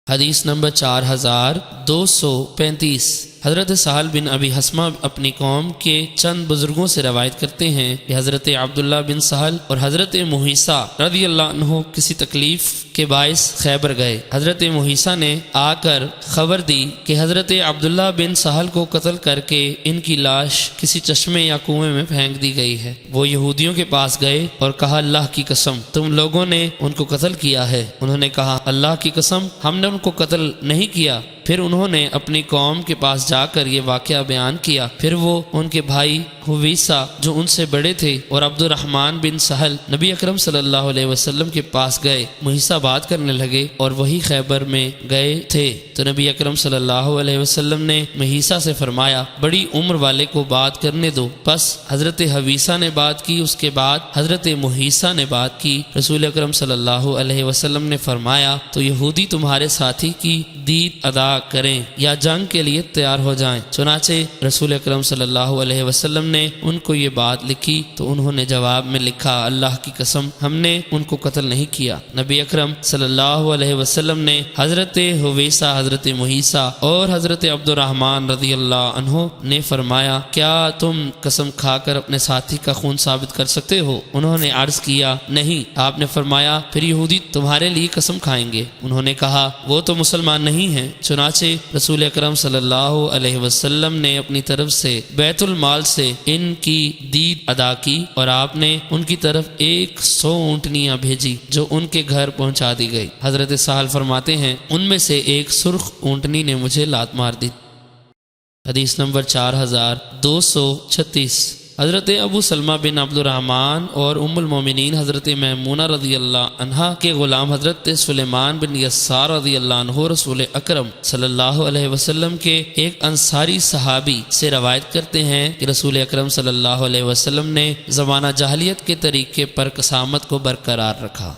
حدیث نمبر 4235۔ حضرت سہل بن ابی حسمہ اپنی قوم کے چند بزرگوں سے روایت کرتے ہیں کہ حضرت عبداللہ بن سہل اور حضرت محیصہ رضی اللہ عنہ کسی تکلیف کے باعث خیبر گئے۔ حضرت محیصہ نے آ کر خبر دی کہ حضرت عبداللہ بن سہل کو قتل کر کے ان کی لاش کسی چشمے یا کنویں میں پھینک دی گئی ہے۔ وہ یہودیوں کے پاس گئے اور کہا، اللہ کی قسم تم لوگوں نے ان کو قتل کیا ہے۔ انہوں نے کہا، اللہ کی قسم ہم نے ان کو قتل نہیں کیا۔ پھر انہوں نے اپنی قوم کے پاس جا کر یہ واقعہ بیان کیا۔ پھر وہ ان کے بھائی حویسہ جو ان سے بڑے تھے اور عبد الرحمن بن سہل نبی اکرم صلی اللہ علیہ وسلم کے پاس گئے۔ محیصہ بات کرنے لگے اور وہی خیبر میں گئے تھے تو نبی اکرم صلی اللہ علیہ وسلم نے محیصہ سے فرمایا، بڑی عمر والے کو بات کرنے دو۔ پس حضرت حویسہ نے بات کی، اس کے بعد حضرت محیصہ نے بات کی۔ رسول اکرم صلی اللہ علیہ وسلم نے فرمایا، تو یہودی تمہارے ساتھی کی دیت ادا کریں یا جنگ کے لیے تیار ہو جائیں۔ چنانچہ رسول اکرم صلی اللہ علیہ وسلم نے ان کو یہ بات لکھی تو انہوں نے جواب میں لکھا، اللہ کی قسم ہم نے ان کو قتل نہیں کیا۔ نبی اکرم صلی اللہ علیہ وسلم نے حضرت حویسہ، حضرت محیصہ اور حضرت عبد الرحمن رضی اللہ عنہ نے فرمایا، کیا تم قسم کھا کر اپنے ساتھی کا خون ثابت کر سکتے ہو؟ انہوں نے عرض کیا، نہیں۔ آپ نے فرمایا، پھر یہودی تمہارے لیے قسم کھائیں گے؟ انہوں نے کہا، وہ تو مسلمان نہیں ہیں۔ چنانچہ رسول اکرم صلی اللہ علیہ وسلم نے اپنی طرف سے بیت المال سے ان کی دیت ادا کی اور آپ نے ان کی طرف 100 اونٹنیاں بھیجی جو ان کے گھر پہنچا دی گئی۔ حضرت سہل فرماتے ہیں، ان میں سے ایک سرخ اونٹنی نے مجھے لات مار دی۔ حدیث نمبر 4236۔ حضرت ابو سلمہ بن عبد الرحمن اور ام المومنین حضرت میمونہ رضی اللہ عنہا کے غلام حضرت سلیمان بن یسار رضی اللہ عنہ رسول اکرم صلی اللہ علیہ وسلم کے ایک انصاری صحابی سے روایت کرتے ہیں کہ رسول اکرم صلی اللہ علیہ وسلم نے زمانہ جاہلیت کے طریقے پر قسامت کو برقرار رکھا۔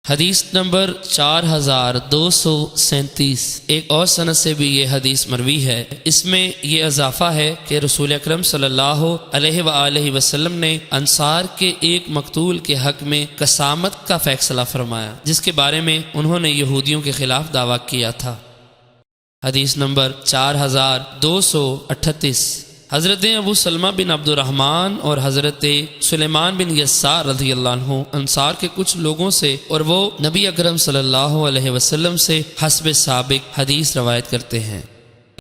حدیث نمبر 4237۔ ایک اور سند سے بھی یہ حدیث مروی ہے۔ اس میں یہ اضافہ ہے کہ رسول اکرم صلی اللہ علیہ وآلہ وسلم نے انصار کے ایک مقتول کے حق میں قسامت کا فیصلہ فرمایا، جس کے بارے میں انہوں نے یہودیوں کے خلاف دعویٰ کیا تھا۔ حدیث نمبر 4238۔ حضرت ابو سلمہ بن عبد الرحمن اور حضرت سلیمان بن یسار رضی اللہ عنہ انصار کے کچھ لوگوں سے اور وہ نبی اکرم صلی اللہ علیہ وسلم سے حسب سابق حدیث روایت کرتے ہیں۔